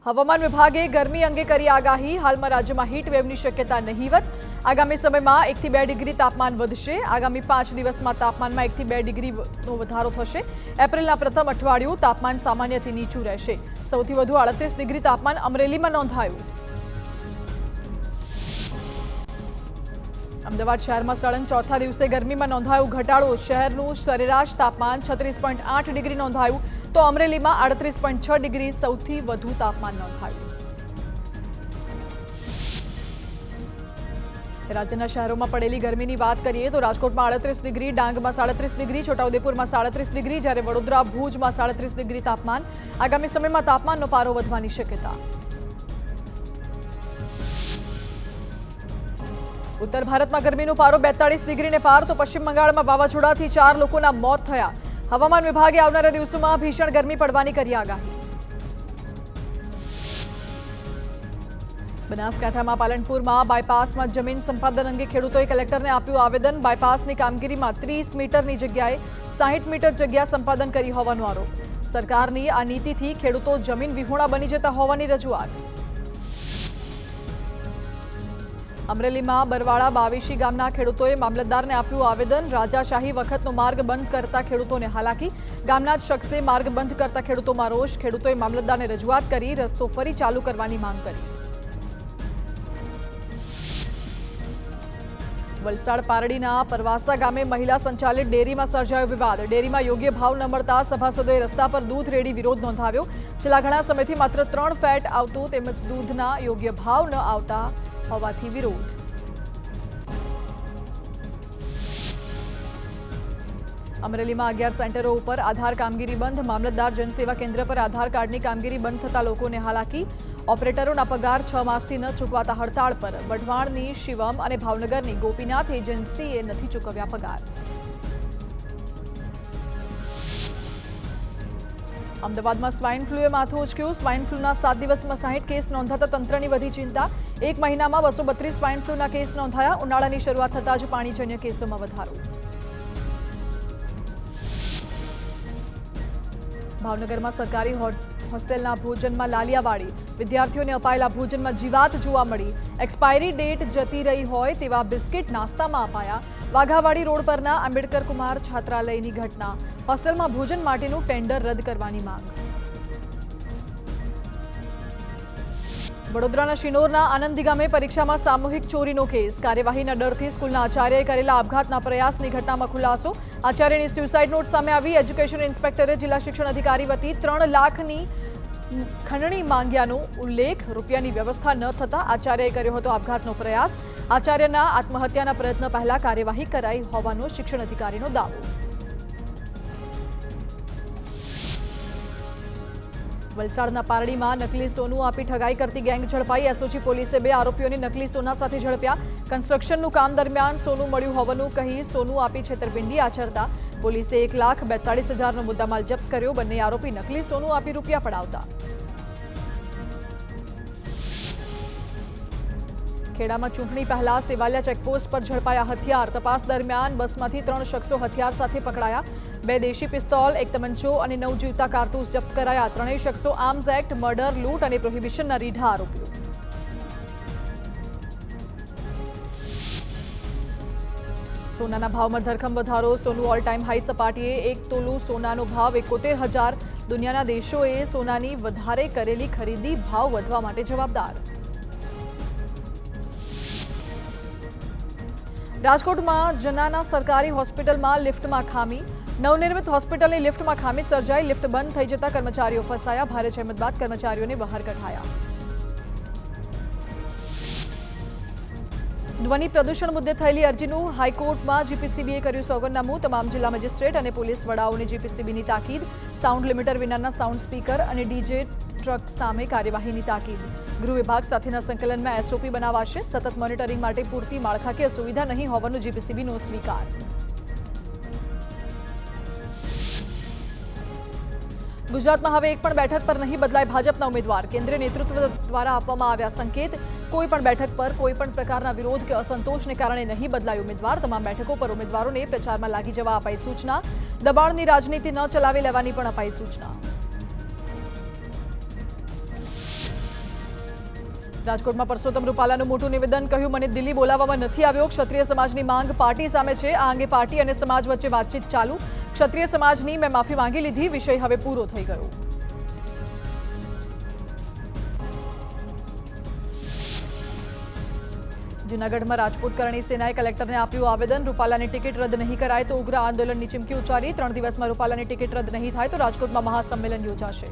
હવામાન વિભાગે ગરમી અંગે કરી આગાહી। હાલમાં રાજ્યમાં હીટ વેવની શક્યતા નહીવત। આગામી સમયમાં 1 થી 2 ડિગ્રી તાપમાન વધશે। આગામી 5 દિવસમાં તાપમાનમાં 1 થી 2 ડિગ્રીનો વધારો થશે। એપ્રિલના પ્રથમ અઠવાડિયું તાપમાન સામાન્યથી નીચું રહેશે। સૌથી વધુ 38 ડિગ્રી તાપમાન અમરેલીમાં નોંધાયું। અમદાવાદ શહેરમાં સળંગ ચોથા દિવસે ગરમીમાં નોંધાયો ઘટાડો। શહેરનું સરેરાશ તાપમાન 36.8 ડિગ્રી નોંધાયું તો અમરેલીમાં 38.6 ડિગ્રી સૌથી વધુ તાપમાન નોંધાયું। રાજ્યના શહેરોમાં પડેલી ગરમીની વાત કરીએ તો રાજકોટમાં 38 ડિગ્રી, ડાંગમાં 37 ડિગ્રી, છોટાઉદેપુરમાં 37 ડિગ્રી, જ્યારે વડોદરા, ભુજમાં 37 ડિગ્રી તાપમાન। આગામી સમયમાં તાપમાનનો પારો વધવાની શક્યતા। ઉત્તર ભારતમાં ગરમીનો પારો 42 ડિગ્રીને પાર તો પશ્ચિમ બંગાળમાં વાવાઝોડાથી 4 લોકોના મોત થયા। હવામાન વિભાગે આવનારા દિવસોમાં ભીષણ ગરમી પડવાની કરી આગાહી। બનાસકાંઠામાં પાલનપુરમાં બાયપાસમાં જમીન સંપાદન અંગે ખેડૂતોએ કલેક્ટરને આપ્યું આવેદન। બાયપાસની કામગીરીમાં 30 મીટરની જગ્યાએ 60 મીટર જગ્યા સંપાદન કરી હોવાનો આરોપ। સરકારની આ નીતિથી ખેડૂતો જમીન વિહોણા બની જતા હોવાની રજૂઆત। અમરેલીમાં બરવાળા બાવીશી ગામના ખેડૂતોએ મામલતદારને આપ્યું આવેદન। રાજાશાહી વખતનો માર્ગ બંધ કરતા ખેડૂતોને હાલાકી। ગામના જ શખ્સે માર્ગ બંધ કરતા ખેડૂતોમાં રોષ। ખેડૂતોએ મામલતદારને રજૂઆત કરી રસ્તો ફરી ચાલુ કરવાની માંગ કરી। વલસાડ પારડીના પરવાસા ગામે મહિલા સંચાલિત ડેરીમાં સર્જાયો વિવાદ। ડેરીમાં યોગ્ય ભાવ ન મળતા સભાસદોએ રસ્તા પર દૂધ રેડી વિરોધ નોંધાવ્યો। છેલ્લા ઘણા સમયથી માત્ર 3 ફેટ આવતું તેમજ દૂધના યોગ્ય ભાવ ન આવતા હોવાથી વિરોધ। અમરેલીમાં 11 સેન્ટરો ઉપર આધાર કામગીરી બંધ। મામલતદાર જનસેવા કેન્દ્ર પર આધાર કાર્ડની કામગીરી બંધ થતા લોકોને હાલાકી। ઓપરેટરોના પગાર 6 માસથી ન ચૂકવાતા હડતાળ પર। વઢવાણની શિવમ અને ભાવનગરની ગોપીનાથ એજન્સીએ નથી ચૂકવ્યા પગાર। અમદાવાદમાં સ્વાઇન ફ્લૂએ માથું ઉંચક્યું। સ્વાઇન ફ્લૂના 7 દિવસમાં 60 કેસ નોંધાતા તંત્રની વધી ચિંતા। એક મહિનામાં 232 સ્વાઇન ફ્લૂના કેસ નોંધાયા। ઉનાળાની શરૂઆત થતાં જ પાણીજન્ય કેસોમાં વધારો। ભાવનગરમાં સરકારી હોસ્ટેલના ભોજનમાં લાલિયાવાડી। વિદ્યાર્થીઓને અપાયેલા ભોજનમાં જીવાત જોવા મળી। એક્સપાયરી ડેટ જતી રહી હોય તેવા બિસ્કિટ નાસ્તામાં અપાયા। વાઘાવાડી રોડ પરના આંબેડકર કુમાર છાત્રાલયની ઘટના। હોસ્ટેલમાં ભોજન માટેનું ટેન્ડર રદ કરવાની માંગ। વડોદરાના શિનોરના આનંદી ગામે પરીક્ષામાં સામૂહિક ચોરીનો કેસ। કાર્યવાહીના ડરથી સ્કૂલના આચાર્યએ કરેલા આપઘાતના પ્રયાસની ઘટનામાં ખુલાસો। આચાર્યની સ્યુસાઇડ નોટ સામે આવી। એજ્યુકેશન ઇન્સ્પેક્ટરે જિલ્લા શિક્ષણ અધિકારી વતી 3 લાખની ખંડણી માંગ્યાનો ઉલ્લેખ। રૂપિયાની વ્યવસ્થા ન થતાં આચાર્યએ કર્યો હતો આપઘાતનો પ્રયાસ। આચાર્યના આત્મહત્યાના પ્રયત્ન પહેલા કાર્યવાહી કરાઈ હોવાનો શિક્ષણ અધિકારીનો દાવો। વલસાડના પારડીમાં નકલી સોનું આપી ઠગાઈ કરતી ગેંગ ઝડપાઈ। એસઓજી પોલીસે 2 આરોપીઓને નકલી સોના સાથે ઝડપ્યા। કન્સ્ટ્રક્શનનું કામ દરમિયાન સોનું મળ્યું હોવાનું કહી સોનું આપી છેતરપિંડી આચરતા પોલીસે 1,42,000નો મુદ્દામાલ જપ્ત કર્યો। બંને આરોપી નકલી સોનું આપી રૂપિયા પડાવતા। ખેડામાં ચૂંટણી પહેલા સેવાલિયા ચેકપોસ્ટ પર ઝડપાયા હથિયાર। તપાસ દરમિયાન બસમાંથી 3 શખ્સો હથિયાર સાથે પકડાયા। 2 દેશી પિસ્તોલ, 1 તમંચો અને 9 જીવતા કારતૂસ જપ્ત કરાયા। 3 શખ્સો આર્મ્સ એક્ટ, મર્ડર, લૂંટ અને પ્રોહિબિશનના રીઢા આરોપીઓ। સોનાના ભાવમાં ધરખમ વધારો। સોનું ઓલ ટાઈમ હાઈ સપાટીએ। 1 તોલું સોનાનો ભાવ 71,000। દુનિયાના દેશોએ સોનાની વધારે કરેલી ખરીદી ભાવ વધવા માટે જવાબદાર। રાજકોટમાં જનાના સરકારી હોસ્પિટલમાં લિફ્ટમાં ખામી। નવનિર્મિત હોસ્પિટલની લિફ્ટમાં ખામી સર્જાઈ। લિફ્ટ બંધ થઈ જતા કર્મચારીઓ ફસાયા। ભારે જહેમત બાદ કર્મચારીઓને બહાર કઢાયા। ધ્વનિ પ્રદૂષણ મુદ્દે થયેલી અરજીનું હાઈકોર્ટમાં જીપીસીબીએ કર્યું સોગંદનામું। તમામ જિલ્લા મેજિસ્ટ્રેટ અને પોલીસ વડાઓને જીપીસીબીની તાકીદ। સાઉન્ડ લિમિટર વિનાના સાઉન્ડ સ્પીકર અને ડીજે ટ્રક સામે કાર્યવાહીની તાકીદ। ગૃહ વિભાગ સાથેના સંકલનમાં એસઓપી બનાવાશે। સતત મોનિટરિંગ માટે પૂરતી માળખાકીય સુવિધા નહીં હોવાનો જીપીસીબીનો સ્વીકાર। ગુજરાતમાં હવે એક પણ બેઠક પર નહીં બદલાય ભાજપના ઉમેદવાર। કેન્દ્રીય નેતૃત્વ દ્વારા આપવામાં આવ્યા સંકેત। કોઈ પણ બેઠક પર કોઈ પણ પ્રકારના વિરોધ કે અસંતોષને કારણે નહીં બદલાય ઉમેદવાર। તમામ બેઠકો પર ઉમેદવારોને પ્રચારમાં લાગી જવા અપાઈ સૂચના। દબાણની રાજનીતિ ન ચલાવી લેવાની પણ અપાઈ સૂચના। રાજકોટમાં પરસોત્તમ રૂપાલાનું મોટું નિવેદન, કહ્યું મને દિલ્હી બોલાવવામાં નથી આવ્યો, ક્ષત્રિય સમાજની માંગ પાર્ટી સામે છે, આ અંગે પાર્ટી અને સમાજ વચ્ચે વાતચીત ચાલુ, ક્ષત્રિય સમાજની મેં માફી માંગી લીધી, વિષય હવે પૂરો થઈ ગયો. જૂનાગઢમાં રાજપૂત કરણી સેનાએ કલેક્ટરને આપ્યું આવેદન, રૂપાલાની ટિકિટ રદ નહીં કરાય તો ઉગ્ર આંદોલનની ચીમકી ઉચ્ચારી, 3 દિવસમાં રૂપાલાની ટિકિટ રદ નહીં થાય તો રાજકોટમાં મહાસંમેલન યોજાશે.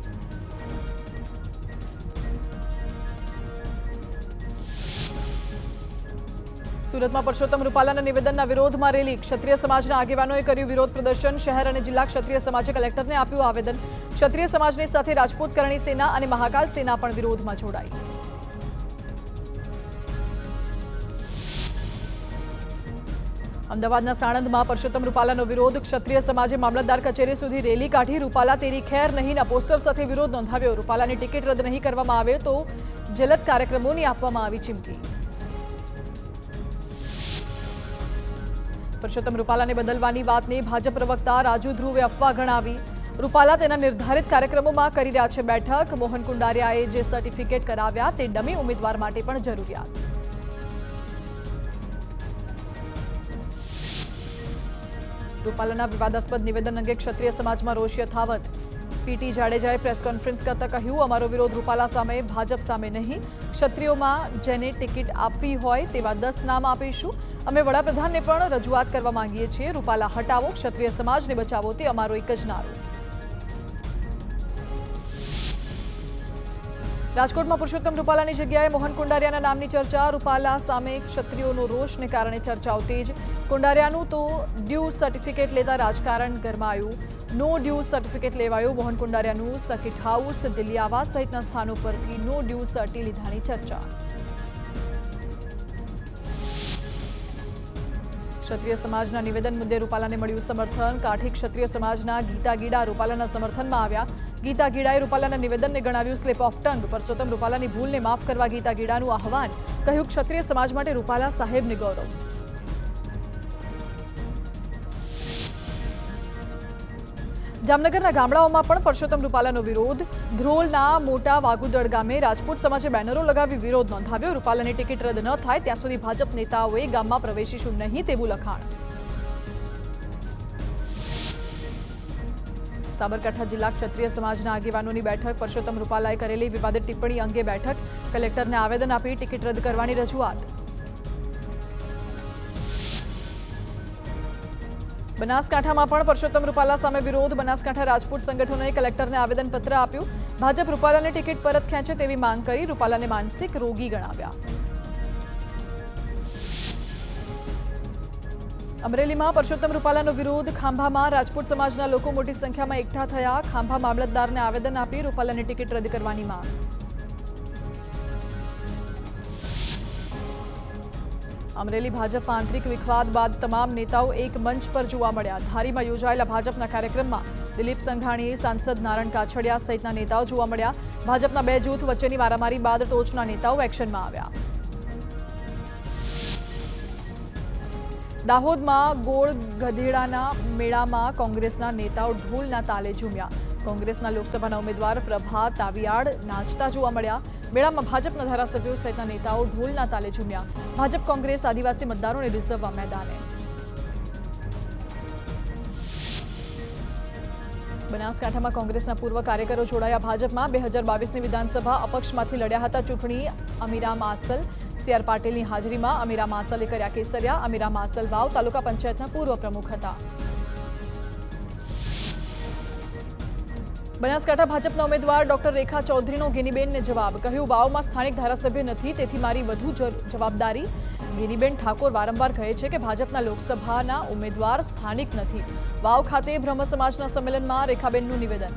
સુરતમાં પરસોત્તમ રૂપાલાના નિવેદનના વિરોધમાં રેલી, ક્ષત્રિય સમાજના આગેવાનોએ કર્યું વિરોધ પ્રદર્શન, શહેર અને જિલ્લા ક્ષત્રિય સમાજે કલેક્ટરને આપ્યું આવેદન, ક્ષત્રિય સમાજની સાથે રાજપૂત કરણી સેના અને મહાકાલ સેના પણ વિરોધમાં જોડાઈ. અમદાવાદના સાણંદમાં પરસોત્તમ રૂપાલાનો વિરોધ, ક્ષત્રિય સમાજે મામલતદાર કચેરી સુધી રેલી કાઢી, રૂપાલા તેરી ખેર નહીંના પોસ્ટર સાથે વિરોધ નોંધાવ્યો, રૂપાલાની ટિકિટ રદ નહીં કરવામાં આવે તો જલદ કાર્યક્રમોની આપવામાં આવી ચીમકી. પરસોત્તમ રૂપાલાને બદલવાની વાતને ભાજપ પ્રવક્તા રાજુ ધ્રુવે અફવા ગણાવી, રૂપાલા તેના નિર્ધારિત કાર્યક્રમોમાં કરી રહ્યા છે બેઠક, મોહન કુંડારિયાએ જે સર્ટિફિકેટ કરાવ્યા તે ડમી ઉમેદવાર માટે પણ જરૂરિયાત. રૂપાલાના વિવાદાસ્પદ નિવેદન અંગે ક્ષત્રિય સમાજમાં રોષ યથાવત, પીટી જાડેજાએ પ્રેસ કોન્ફરન્સ કરતા કહ્યું, અમારો વિરોધ રૂપાલા સામે, ભાજપ સામે નહીં, ક્ષત્રિયોમાં જેને ટિકિટ આપવી હોય તેવા 10 નામ આપીશું, અમે વડાપ્રધાનને પણ રજૂઆત કરવા માંગીએ છીએ, રૂપાલા હટાવો, ક્ષત્રિય સમાજને બચાવો, તે અમારો એક જ નારો. રાજકોટમાં પુરુષોત્તમ રૂપાલાની જગ્યાએ મોહન કુંડારિયાના નામની ચર્ચા, રૂપાલા સામે ક્ષત્રિયોનો રોષને કારણે ચર્ચાઓ તેજ, કુંડારિયાનું તો ડ્યુ સર્ટિફિકેટ લેતા રાજકારણ ગરમાયું, નો ડ્યુ સર્ટિફિકેટ લેવાયું, મોહન કુંડારિયાનું સર્કિટ હાઉસ, દિલ્હી આવાસ સહિતના સ્થાનો પરથી નો ડ્યુ સર્ટી લીધાની ચર્ચા. ક્ષત્રિય સમાજના નિવેદન મુદ્દે રૂપાલાને મળ્યું સમર્થન, કાઠી ક્ષત્રિય સમાજના ગીતા ગીડા રૂપાલાના સમર્થનમાં આવ્યા, ગીતા ગીડાએ રૂપાલાના નિવેદનને ગણાવ્યું સ્લિપ ઓફ ટંગ, પરસોત્તમ રૂપાલાની ભૂલને માફ કરવા ગીતા ગીડાનું આહવાન, કહ્યું ક્ષત્રિય સમાજ માટે રૂપાલા સાહેબને ગૌરવ. જામનગરના ગામડાઓમાં પણ પરસોત્તમ રૂપાલાનો વિરોધ, ધ્રોલના મોટા વાગુદળ ગામે રાજપૂત સમાજે બેનરો લગાવી વિરોધ નોંધાવ્યો, રૂપાલાની ટિકિટ રદ ન થાય ત્યાં સુધી ભાજપ નેતાઓએ ગામમાં પ્રવેશીશું નહીં તેવું લખાણ. સાબરકાંઠા જિલ્લા ક્ષત્રિય સમાજના આગેવાનોની બેઠક, પરસોત્તમ રૂપાલાએ કરેલી વિવાદિત ટિપ્પણી અંગે બેઠક, કલેક્ટરને આવેદન આપી ટિકિટ રદ કરવાની રજૂઆત. બનાસકાંઠામાં પણ પરસોત્તમ રૂપાલા સામે વિરોધ, બનાસકાંઠા રાજપૂત સંગઠનોએ કલેક્ટરને આવેદનપત્ર આપ્યું, ભાજપ રૂપાલાની ટિકિટ પરત ખેંચે તેવી માંગ કરી, રૂપાલાને માનસિક રોગી ગણાવ્યા. અમરેલીમાં પરસોત્તમ રૂપાલાનો વિરોધ, ખાંભામાં રાજપૂત સમાજના લોકો મોટી સંખ્યામાં એકઠા થયા, ખાંભા મામલતદારને આવેદન આપી રૂપાલાની ટિકિટ રદ કરવાની માંગ. અમરેલી ભાજપ આંતરિક વિખવાદ બાદ તમામ નેતાઓ એક મંચ પર જોવા મળ્યા, ધારીમાં યોજાયેલા ભાજપના કાર્યક્રમમાં દિલીપ સંઘાણી, સાંસદ નારણ કાછડિયા સહિતના નેતાઓ જોવા મળ્યા, ભાજપના 2 જૂથ વચ્ચેની મારામારી બાદ ટોચના નેતાઓ એક્શનમાં આવ્યા. દાહોદમાં ગોળ ગધેડાના મેળામાં કોંગ્રેસના નેતાઓ ઢોલના તાલે ઝૂમ્યા, કોંગ્રેસના લોકસભાના ઉમેદવાર પ્રભા તાવિયાડ નાચતા જોવા મળ્યા, મેળામાં ભાજપના ધારાસભ્યો સહિતના નેતાઓ ઢોલના તાલે ઝૂમ્યા, ભાજપ કોંગ્રેસ આદિવાસી મતદારોને રીઝવવા મેદાને. બનાસકાંઠામાં કોંગ્રેસના પૂર્વ કાર્યકરો જોડાયા ભાજપમાં, 2022ની વિધાનસભા અપક્ષમાંથી લડ્યા હતા ચૂંટણી, અમીરા માસલ, સીઆર પાટીલની હાજરીમાં અમીરા માસલે કર્યા કેસરિયા, અમીરા માસલ વાવ તાલુકા પંચાયતના પૂર્વ પ્રમુખ હતા. બનાસકાંઠા ભાજપના ઉમેદવાર ડોક્ટર રેખા ચૌધરીનો ગેનીબેનને જવાબ, કહ્યું વાવમાં સ્થાનિક ધારાસભ્ય નથી તેથી મારી વધુ જવાબદારી. ગેનીબેન ઠાકોર વારંવાર કહે છે કે ભાજપના લોકસભાના ઉમેદવાર સ્થાનિક નથી. વાવ ખાતે બ્રહ્મ સમાજના સંમેલનમાં રેખાબેનનું નિવેદન.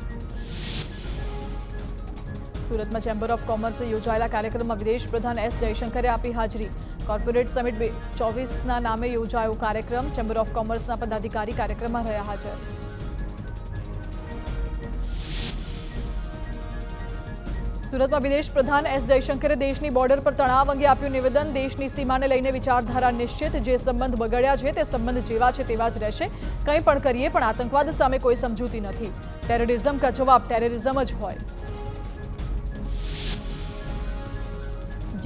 સુરતમાં ચેમ્બર ઓફ કોમર્સે યોજાયેલા કાર્યક્રમમાં વિદેશ પ્રધાન એસ જયશંકરે આપી હાજરી, કોર્પોરેટ સમિટ 24ના નામે યોજાયો કાર્યક્રમ, ચેમ્બર ઓફ કોમર્સના પદાધિકારી કાર્યક્રમમાં રહ્યા હાજર. સુરતમાં વિદેશ પ્રધાન એસ જયશંકરે દેશની બોર્ડર પર તણાવ અંગે આપ્યું નિવેદન, દેશની સીમાને લઈને વિચારધારા નિશ્ચિત, જે સંબંધ બગડ્યા છે તે સંબંધ જેવા છે તેવા જ રહેશે, કંઈ પણ કરીએ પણ આતંકવાદ સામે કોઈ સમજૂતી નથી, ટેરરિઝમ કા જવાબ ટેરરિઝમ જ હોય.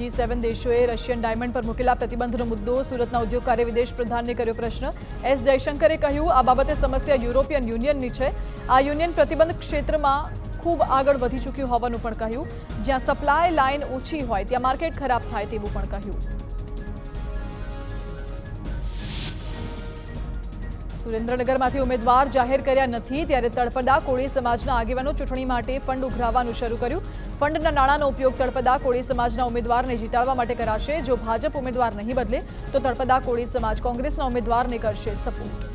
G7 દેશોએ રશિયન ડાયમંડ પર મૂકેલા પ્રતિબંધનો મુદ્દો સુરતના ઉદ્યોગકારે વિદેશ પ્રધાનને કર્યો પ્રશ્ન. એસ જયશંકરે કહ્યું આ બાબતે સમસ્યા યુરોપિયન યુનિયનની છે. આ યુનિયન પ્રતિબંધ ક્ષેત્રમાં ખૂબ આગળ વધી ચૂક્યું હોવાનું પણ કહ્યું. જ્યાં સપ્લાય લાઇન ઓછી હોય ત્યાં માર્કેટ ખરાબ થાય તેવું પણ કહ્યું. સુરેન્દ્રનગરમાંથી ઉમેદવાર જાહેર કર્યા નથી ત્યારે તળપદા કોળી સમાજના આગેવાનો ચૂંટણી માટે ફંડ ઉઘરાવવાનું શરૂ કર્યું. ફંડના નાણાંનો ઉપયોગ તળપદા કોળી સમાજના ઉમેદવારને જીતાડવા માટે કરાશે. જો ભાજપ ઉમેદવાર નહીં બદલે તો તળપદા કોળી સમાજ કોંગ્રેસના ઉમેદવારને કરશે સપોર્ટ.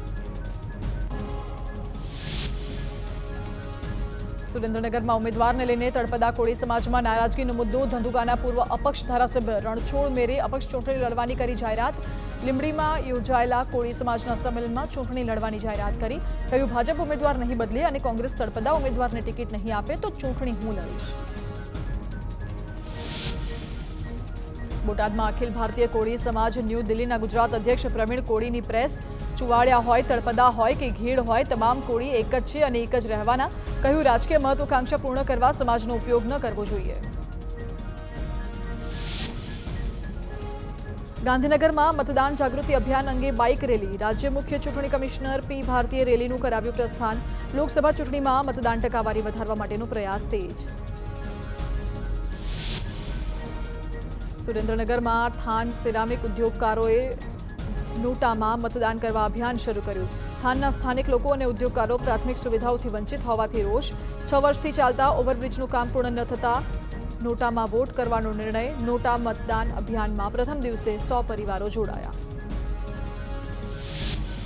સુરેન્દ્રનગરમાં ઉમેદવારને લઈને તળપદા કોળી સમાજમાં નારાજગીનો મુદ્દો. ધંધુકાના પૂર્વ અપક્ષ ધારાસભ્ય રણછોડ મેરે અપક્ષ ચૂંટણી લડવાની કરી જાહેરાત. લીંબડીમાં યોજાયેલા કોળી સમાજના સંમેલનમાં ચૂંટણી લડવાની જાહેરાત કરી. કહ્યું ભાજપ ઉમેદવાર નહીં બદલે અને કોંગ્રેસ તળપદા ઉમેદવારને ટિકિટ નહીં આપે તો ચૂંટણી હું લડીશ. બોટાદમાં અખિલ ભારતીય કોળી સમાજ ન્યૂ દિલ્હીના ગુજરાત અધ્યક્ષ પ્રવીણ કોળીની પ્રેસ. ચુવાડિયા હોય, તળપદા હોય કે ઘેડ હોય, તમામ કોળી એક જ છે અને એક જ રહેવાના. કહ્યું રાજકીય મહત્વાકાંક્ષા પૂર્ણ કરવા સમાજનો ઉપયોગ ન કરવો જોઈએ. ગાંધીનગરમાં મતદાન જાગૃતિ અભિયાન અંગે બાઇક રેલી. રાજ્ય મુખ્ય ચૂંટણી કમિશનર પી ભારતીએ રેલીનું કરાવ્યું પ્રસ્થાન. લોકસભા ચૂંટણીમાં મતદાન ટકાવારી વધારવા માટેનો પ્રયાસ તેજ. સુરેન્દ્રનગરમાં થાન સિરામિક ઉદ્યોગકારોએ નોટામાં મતદાન કરવા અભિયાન શરૂ કર્યું. થાનના સ્થાનિક લોકો અને ઉદ્યોગકારો પ્રાથમિક સુવિધાઓથી વંચિત હોવાથી રોષ. 6 વર્ષથી ચાલતા ઓવરબ્રિજનું કામ પૂર્ણ ન થતા નોટામાં વોટ કરવાનો નિર્ણય. નોટા મતદાન અભિયાનમાં પ્રથમ દિવસે 100 પરિવારો જોડાયા.